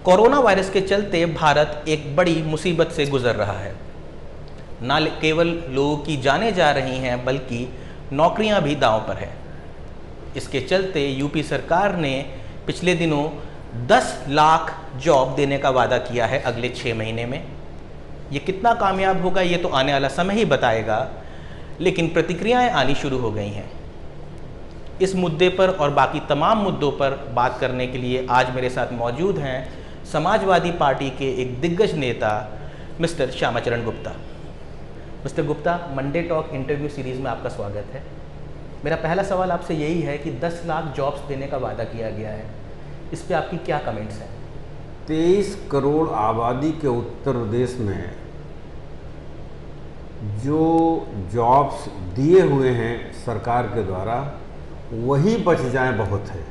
Corona virus के चलते भारत एक बड़ी मुसीबत से गुजर रहा है। न केवल लोगों की जानें जा रही हैं बल्कि नौकरियां भी दांव पर है। इसके चलते यूपी सरकार ने पिछले दिनों 10 लाख जॉब देने का वादा किया है अगले 6 महीने में। ये कितना कामयाब होगा ये तो आने वाला समय ही बताएगा, लेकिन प्रतिक्रियाएं आनी शुरू हो गई हैं। इस मुद्दे पर और बाकी तमाम मुद्दों पर बात करने के लिए आज मेरे साथ मौजूद हैं समाजवादी पार्टी के एक दिग्गज नेता mister Shyamacharan Gupta. Mister Gupta, Monday talk interview series में आपका स्वागत है। मेरा पहला सवाल आपसे यही है कि 10 लाख जॉब्स देने का वादा किया गया है, इस पे आपकी क्या कमेंट्स हैं? 23 करोड़ आबादी के उत्तर प्रदेश में जो जॉब्स दिए हुए हैं सरकार के द्वारा, वही बच जाएं बहुत है।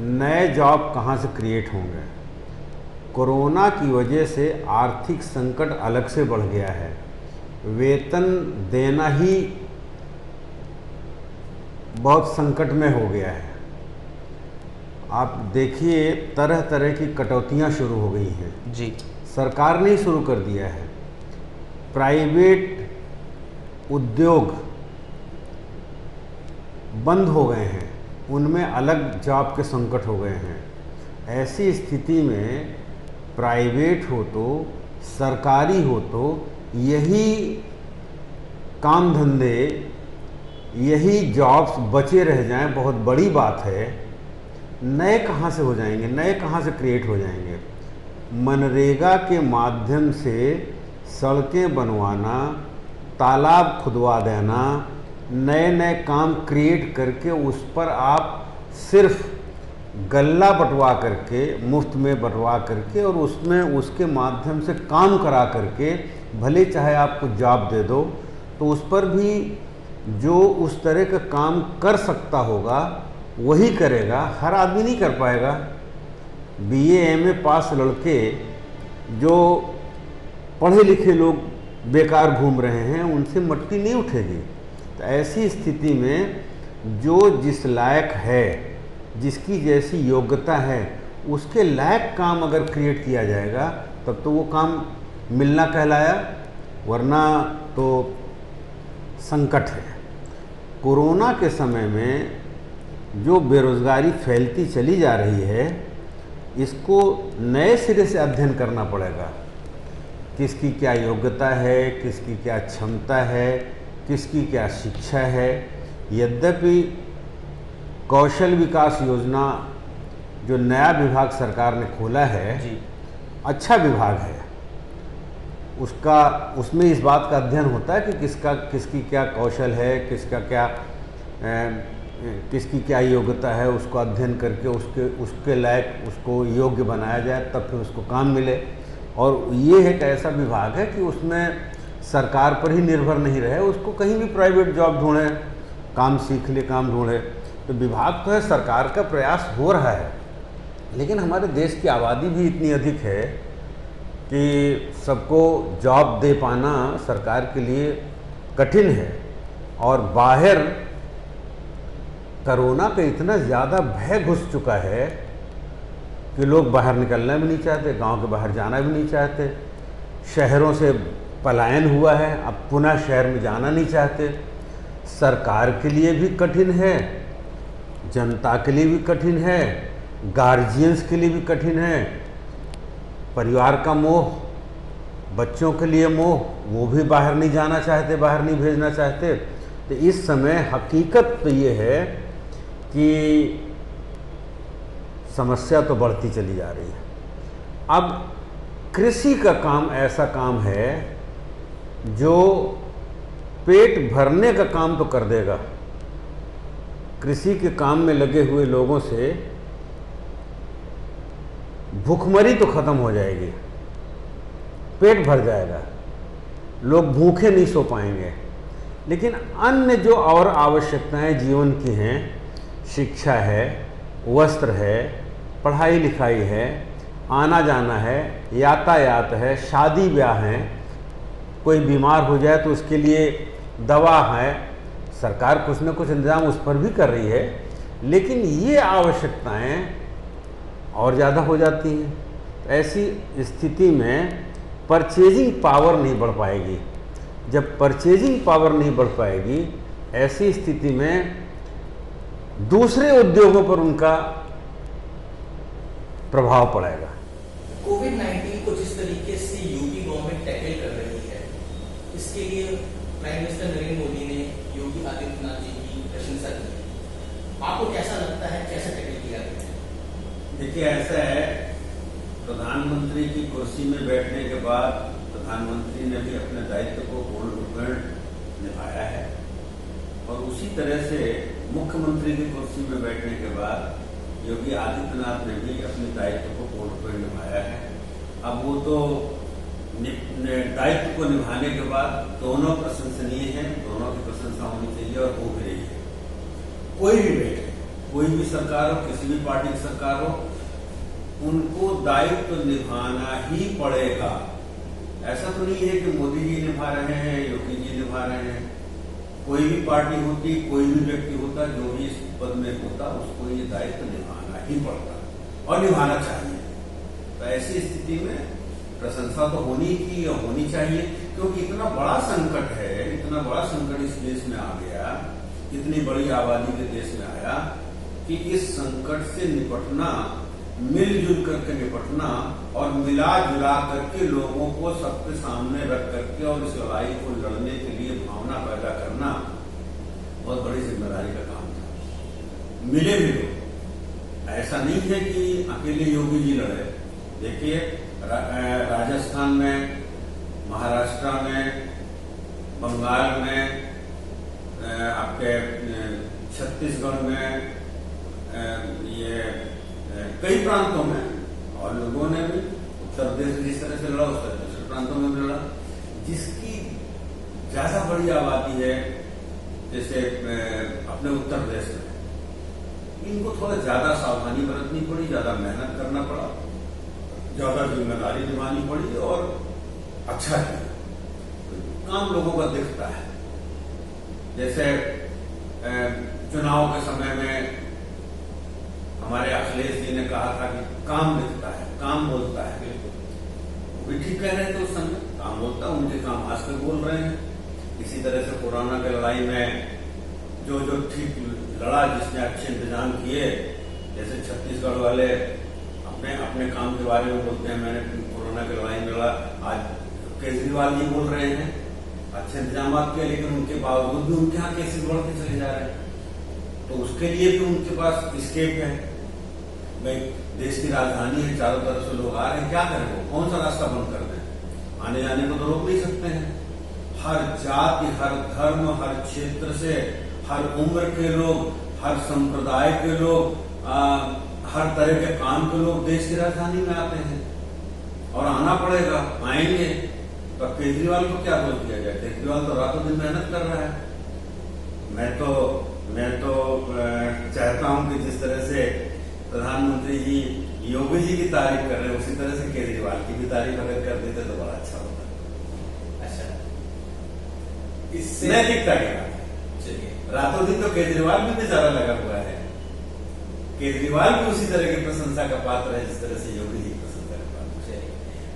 नए जॉब कहाँ से क्रिएट होंगे? कोरोना की वजह से आर्थिक संकट अलग से बढ़ गया है। वेतन देना ही बहुत संकट में हो गया है। आप देखिए, तरह तरह की कटौतियां शुरू हो गई हैं। जी, सरकार ने ही शुरू कर दिया है। प्राइवेट उद्योग बंद हो गए हैं, उनमें अलग जॉब के संकट हो गए हैं। ऐसी स्थिति में प्राइवेट हो तो सरकारी हो तो यही काम धंधे, यही जॉब्स बचे रह जाएं, बहुत बड़ी बात है। नए कहाँ से हो जाएंगे? नए कहाँ से क्रिएट हो जाएंगे? मनरेगा के माध्यम से सड़कें बनवाना, तालाब खुदवा देना, नए नए काम क्रिएट करके उस पर आप सिर्फ गल्ला बंटवा करके, मुफ्त में बंटवा करके और उसमें उसके माध्यम से काम करा करके भले चाहे आपको जॉब दे दो, तो उस पर भी जो उस तरह का काम कर सकता होगा वही करेगा। हर आदमी नहीं कर पाएगा। BA MA पास लड़के जो पढ़े लिखे लोग बेकार घूम रहे हैं, उनसे मट्टी नहीं उठेगी। तो ऐसी स्थिति में जो जिस लायक है, जिसकी जैसी योग्यता है, उसके लायक काम अगर क्रिएट किया जाएगा तब तो वो काम मिलना कहलाया, वरना तो संकट है। कोरोना के समय में जो बेरोज़गारी फैलती चली जा रही है, इसको नए सिरे से अध्ययन करना पड़ेगा। किसकी क्या योग्यता है, किसकी क्या क्षमता है, किसकी क्या शिक्षा है। यद्यपि कौशल विकास योजना जो नया विभाग सरकार ने खोला है, जी, अच्छा विभाग है। उसमें इस बात का अध्ययन होता है कि किसकी क्या कौशल है, किसकी क्या योग्यता है, उसको अध्ययन करके उसके लायक उसको योग्य बनाया जाए, तब फिर उसको काम मिले। और ये एक ऐसा विभाग है कि उसमें सरकार पर ही निर्भर नहीं रहे, उसको कहीं भी प्राइवेट जॉब ढूंढे, काम सीख ले, काम ढूंढे। तो विभाग तो है, सरकार का प्रयास हो रहा है, लेकिन हमारे देश की आबादी भी इतनी अधिक है कि सबको जॉब दे पाना सरकार के लिए कठिन है। और बाहर कोरोना का इतना ज़्यादा भय घुस चुका है कि लोग बाहर निकलना भी नहीं चाहते, गांव के बाहर जाना भी नहीं चाहते। शहरों से पलायन हुआ है, अब पुनः शहर में जाना नहीं चाहते। सरकार के लिए भी कठिन है, जनता के लिए भी कठिन है, गार्जियंस के लिए भी कठिन है। परिवार का मोह, बच्चों के लिए मोह, वो भी बाहर नहीं जाना चाहते, बाहर नहीं भेजना चाहते। तो इस समय हकीकत तो ये है कि समस्या तो बढ़ती चली जा रही है। अब कृषि का काम ऐसा काम है जो पेट भरने का काम तो कर देगा। कृषि के काम में लगे हुए लोगों से भूखमरी तो खत्म हो जाएगी, पेट भर जाएगा, लोग भूखे नहीं सो पाएंगे। लेकिन अन्य जो और आवश्यकताएं जीवन की हैं, शिक्षा है, वस्त्र है, पढ़ाई लिखाई है, आना जाना है, यातायात है, शादी ब्याह है, कोई बीमार हो जाए तो उसके लिए दवा है, सरकार कुछ न कुछ इंतजाम उस पर भी कर रही है। लेकिन ये आवश्यकताएं और ज़्यादा हो जाती हैं। ऐसी स्थिति में परचेजिंग पावर नहीं बढ़ पाएगी। जब परचेजिंग पावर नहीं बढ़ पाएगी, ऐसी स्थिति में दूसरे उद्योगों पर उनका प्रभाव पड़ेगा। कोविड-19 को जिस तरीके से यूपी गवर्नमेंट टैकल कर रही है, इसके लिए प्राइम मिनिस्टर नरेंद्र मोदी ने योगी आदित्यनाथ जी की प्रशंसा की है। आपको कैसा लगता है, कैसा टैकल किया गया है? देखिए, ऐसा है, प्रधानमंत्री की कुर्सी में बैठने के बाद प्रधानमंत्री ने भी अपने दायित्व को पूर्ण रूपेण निभाया है, और उसी तरह से मुख्यमंत्री की कुर्सी में बैठने के बाद योगी आदित्यनाथ ने भी अपने दायित्व को पूर्ण रूपेण निभाया है। अब वो तो दायित्व को निभाने के बाद दोनों प्रशंसनीय हैं, दोनों की प्रशंसा होनी चाहिए और हो भी रही है। कोई भी बैठे, कोई भी सरकार हो, किसी भी पार्टी की सरकार हो, उनको दायित्व निभाना ही पड़ेगा। ऐसा तो नहीं है कि मोदी जी निभा रहे हैं, योगी जी निभा रहे हैं। कोई भी पार्टी होती, कोई भी व्यक्ति होता, जो भी इस पद में होता, उसको ये दायित्व निभाना ही पड़ता और निभाना चाहिए। तो ऐसी स्थिति में प्रशंसा तो होनी की और होनी चाहिए, क्योंकि इतना बड़ा संकट है, इतना बड़ा संकट इस देश में आ गया, इतनी बड़ी आबादी के देश में आया कि इस संकट से निपटना, मिलजुल करके निपटना और मिला जुला करके लोगों को सबके सामने रख करके और इस लड़ाई को लड़ने के लिए भावना पैदा करना बहुत बड़ी जिम्मेदारी का काम था। मिले भी लोग, ऐसा नहीं है कि अकेले योगी जी लड़े। देखिए, राजस्थान में, महाराष्ट्र में, बंगाल में, आपके छत्तीसगढ़ में, ये कई प्रांतों में, और लोगों ने भी उत्तर प्रदेश जिस तरह से लड़ा, उस तरह दूसरे प्रांतों में भी लड़ा। जिसकी ज्यादा बड़ी आबादी है, जैसे अपने उत्तर प्रदेश में, इनको थोड़ा ज्यादा सावधानी बरतनी पड़ी, ज्यादा मेहनत करना पड़ा, ज्यादा जिम्मेदारी निभानी पड़ी, और अच्छा है काम लोगों का दिखता है। जैसे चुनाव के समय में हमारे अखिलेश जी ने कहा था कि काम दिखता है, काम बोलता है। वो भी ठीक कह रहे थे उस समय, काम बोलता, उनके काम आज तक बोल रहे हैं। इसी तरह से कोरोना की लड़ाई में जो जो ठीक लड़ा, जिसने अच्छे इंतजाम किए, जैसे छत्तीसगढ़ वाले अपने अपने काम के बारे में बोलते हैं, मैंने कोरोना की लड़ाई में लड़ा। आज केजरीवाल जी बोल रहे हैं अच्छे इंतजाम किए, लेकिन उनके बावजूद भी उनके यहाँ केसेस बढ़ते चले जा रहे हैं। तो उसके लिए भी उनके पास स्केप है। भाई, देश की राजधानी है, चारों तरफ से लोग आ रहे हैं, क्या करें? वो कौन सा रास्ता बंद कर दें? आने जाने को तो रोक नहीं सकते हैं। हर जाति, हर धर्म, हर क्षेत्र से, हर उम्र के लोग, हर संप्रदाय के लोग, हर तरह के काम के लोग देश की राजधानी में आते हैं, और आना पड़ेगा, आएंगे। तो केजरीवाल को क्या बोल दिया जाए? केजरीवाल तो रातों दिन मेहनत कर रहा है। मैं तो चाहता हूं कि जिस तरह से प्रधानमंत्री जी योगी जी की तारीफ कर रहे हैं, उसी तरह से केजरीवाल की भी तारीफ अगर कर देते तो बड़ा अच्छा होता। अच्छा, इससे नैतिकता की बात है। चलिए, रातों दिन तो केजरीवाल भी बेचारा लगा हुआ है। केजरीवाल भी उसी तरह की प्रशंसा का पात्र है जिस तरह से योगी जी प्रशंसा का पात्र है।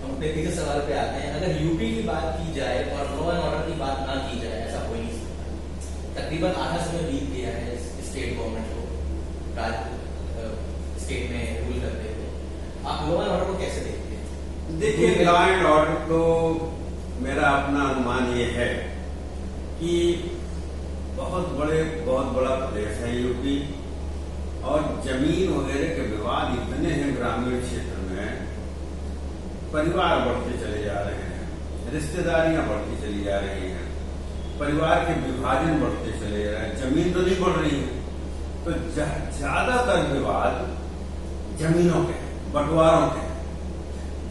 हम अपने तीसरे सवाल पे आते हैं। अगर यूपी की बात की जाए और लॉ एंड ऑर्डर की बात ना की जाए, ऐसा हो ही नहीं सकता। तकरीबन आधा समय बीत गया है स्टेट गवर्नमेंट को स्टेट में रूल करते हुए। आप लॉ एंड ऑर्डर को कैसे देखते हैं? देखिए, लॉ एंड ऑर्डर तो मेरा अपना अनुमान ये है कि बहुत बड़ा प्रदेश है यूपी, और जमीन वगैरह के विवाद इतने हैं ग्रामीण क्षेत्र में, परिवार बढ़ते चले जा रहे हैं, रिश्तेदारियां बढ़ती चली जा रही हैं, परिवार के विभाजन बढ़ते चले जा रहे हैं, जमीन तो नहीं बढ़ रही है। तो ज्यादातर विवाद जमीनों के, बंटवारों के।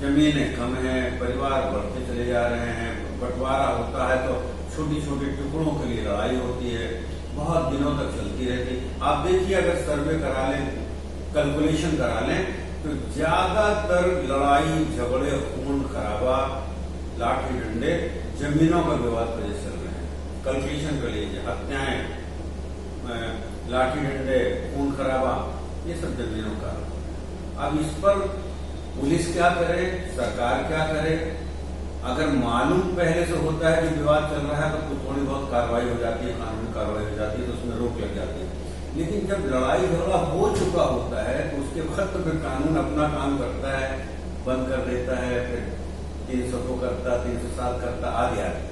जमीनें कम है, परिवार बढ़ते चले जा रहे हैं, बंटवारा होता है तो छोटी छोटी टुकड़ों के लिए लड़ाई होती है, बहुत दिनों तक चलती रहती। आप देखिए, अगर सर्वे करा लें, कैलकुलेशन करा लें, तो ज्यादातर लड़ाई झगड़े, खून खराबा, लाठी डंडे जमीनों का विवाद वजह से चल रहे हैं। कैलकुलेशन कर लीजिए, हत्याएं, लाठी डंडे, खून खराबा, ये सब जमीनों का। अब इस पर पुलिस क्या करे, सरकार क्या करे। अगर मालूम पहले से होता है कि विवाद चल रहा है तो थोड़ी बहुत कार्रवाई हो जाती है, कानूनी कार्रवाई हो जाती है, तो उसमें रोक लग जाती है। लेकिन जब लड़ाई झगड़ा हो चुका होता है तो उसके बाद तो फिर कानून अपना काम करता है, बंद कर देता है, फिर 300 को करता, 307 करता, आगे आगे।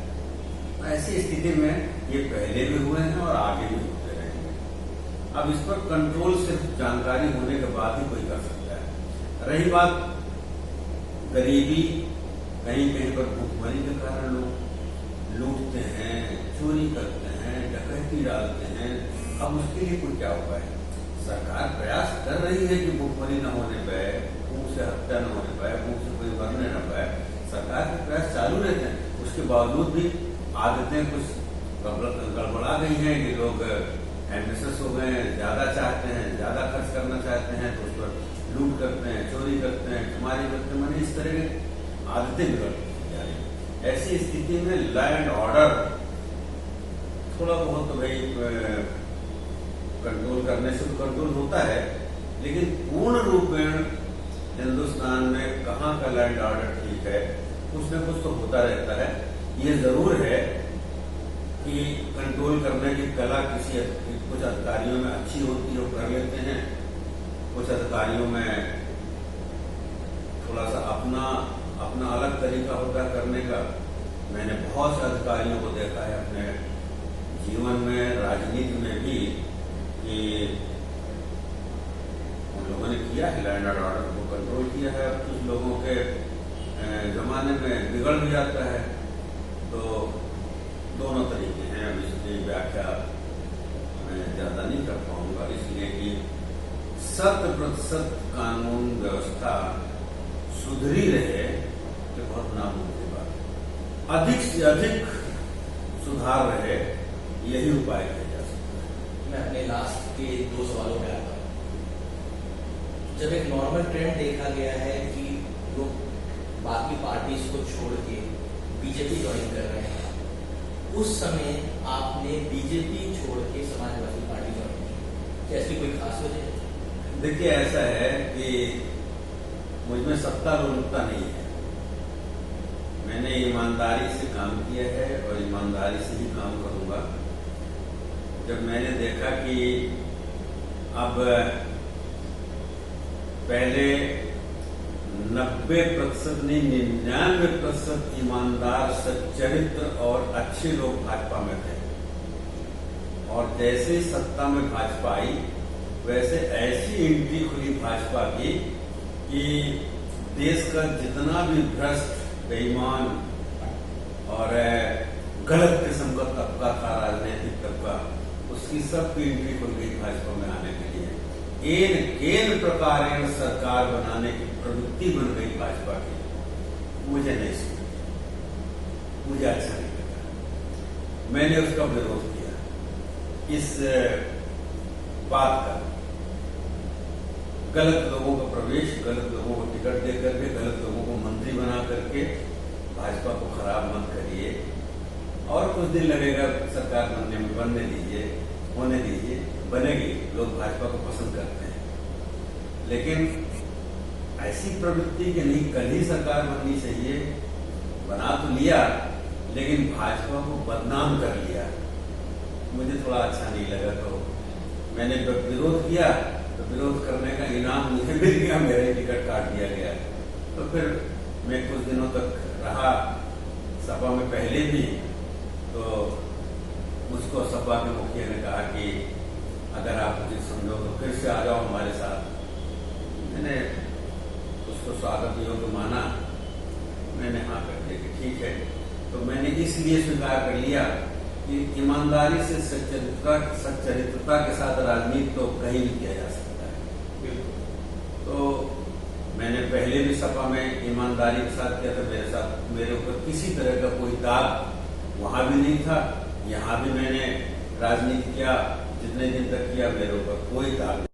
ऐसी स्थिति में ये पहले भी हुए हैं और आगे भी होते रहेंगे। अब इस पर कंट्रोल सिर्फ जानकारी होने के बाद ही कोई कर सकता है। रही बात गरीबी, कहीं कहीं पर भूखमरी के कारण लोग लूटते हैं, चोरी करते हैं, डकैती डालते हैं। अब उसके लिए कोई क्या उपाय है? सरकार प्रयास कर रही है कि भूखमरी न होने पाए, भूख से हत्या न होने पाए, भूख से कोई मरने न पाए। सरकार के प्रयास चालू रहते हैं। उसके बावजूद भी आदतें कुछ गड़बड़ा गई हैं कि लोग एम्बिशियस हो गए हैं, ज्यादा चाहते हैं, ज्यादा खर्च करना चाहते हैं, तो उस पर लूट करते हैं, चोरी करते हैं, ठुमारी करते हैं। मैंने इस तरह के आदतें बिगड़ती जा रही हैं। ऐसी स्थिति में लॉ एंड ऑर्डर थोड़ा बहुत तो भाई कंट्रोल करने से तो कंट्रोल होता है, लेकिन पूर्ण रूप में हिंदुस्तान में कहाँ का लॉ एंड ऑर्डर ठीक है, कुछ न कुछ तो होता रहता है। ये जरूर है कि कंट्रोल करने की कला कुछ अधिकारियों में अच्छी होती है, वो कर लेते हैं। कुछ अधिकारियों में थोड़ा सा अपना अलग तरीका होता है करने का। मैंने बहुत से अधिकारियों को देखा है अपने जीवन में, राजनीति में भी, कि उन लोगों ने किया है लॉ एंड ऑर्डर को कंट्रोल किया है। कुछ लोगों के जमाने में बिगड़ भी जाता है। तो दोनों तरीके हैं। अब इसकी व्याख्या मैं ज्यादा नहीं कर पाऊंगा, इसलिए कि 100% कानून व्यवस्था सुधरी रहे तो बहुत नामुमकिन बात है। अधिक से अधिक सुधार रहे, यही उपाय किया जा सकता है। मैं अपने लास्ट के 2 सवालों पे आता हूँ। जब एक नॉर्मल ट्रेंड देखा गया है कि लोग बाकी पार्टीज को छोड़ के बीजेपी ज्वाइन कर रहे हैं, उस समय आपने बीजेपी छोड़ के समाजवादी पार्टी ज्वाइन की, क्या इसकी कोई खास वजह है? देखिए, ऐसा है कि मुझमें सत्तारूढ़ता नहीं है। मैंने ईमानदारी से काम किया है और ईमानदारी से ही काम करूंगा। जब मैंने देखा कि अब पहले 90% नहीं 99% ईमानदार, सच्चरित्र और अच्छे लोग भाजपा में थे, और जैसे सत्ता में भाजपा आई वैसे ऐसी एंट्री खुली भाजपा की कि देश का जितना भी भ्रष्ट, बेईमान और गलत किस्म का तबका था, राजनीतिक तबका, उसकी सबकी एंट्री खुल गई भाजपा में आने के लिए। केन प्रकार सरकार बनाने की प्रवृत्ति बन गई भाजपा की। मुझे नहीं सुना, मुझे अच्छा नहीं लगा। मैंने उसका विरोध किया। इस बात का गलत लोगों का प्रवेश, गलत लोगों को टिकट दे करके, गलत लोगों को मंत्री बना करके भाजपा को खराब मत करिए। और कुछ दिन लगेगा सरकार बनने में, बनने दीजिए, होने दीजिए, बनेगी। लोग भाजपा को पसंद करते हैं, लेकिन ऐसी प्रवृत्ति कि नहीं कल ही सरकार बननी चाहिए, बना तो लिया लेकिन भाजपा को बदनाम कर लिया, मुझे थोड़ा अच्छा नहीं लगा। तो मैंने विरोध किया, तो विरोध करने का इनाम मुझे मिल गया, मेरे टिकट काट दिया गया। तो फिर मैं कुछ दिनों तक रहा सपा में पहले भी। तो मुझको सपा के मुखिया ने कहा कि अगर आप मुझे समझो तो फिर से आ जाओ हमारे साथ। मैंने उसको स्वागत योग्य माना, मैंने हाँ कर दिया कि ठीक है। तो मैंने इसलिए स्वीकार कर लिया कि ईमानदारी से, सच्चरित्रता के साथ राजनीति तो कहीं भी किया जा सकता है। तो मैंने पहले भी सपा में ईमानदारी के साथ किया था। मेरे ऊपर किसी तरह का कोई दाग वहां भी नहीं था। यहाँ भी मैंने राजनीति किया, जितने दिन तक किया, मेरे ऊपर कोई दाग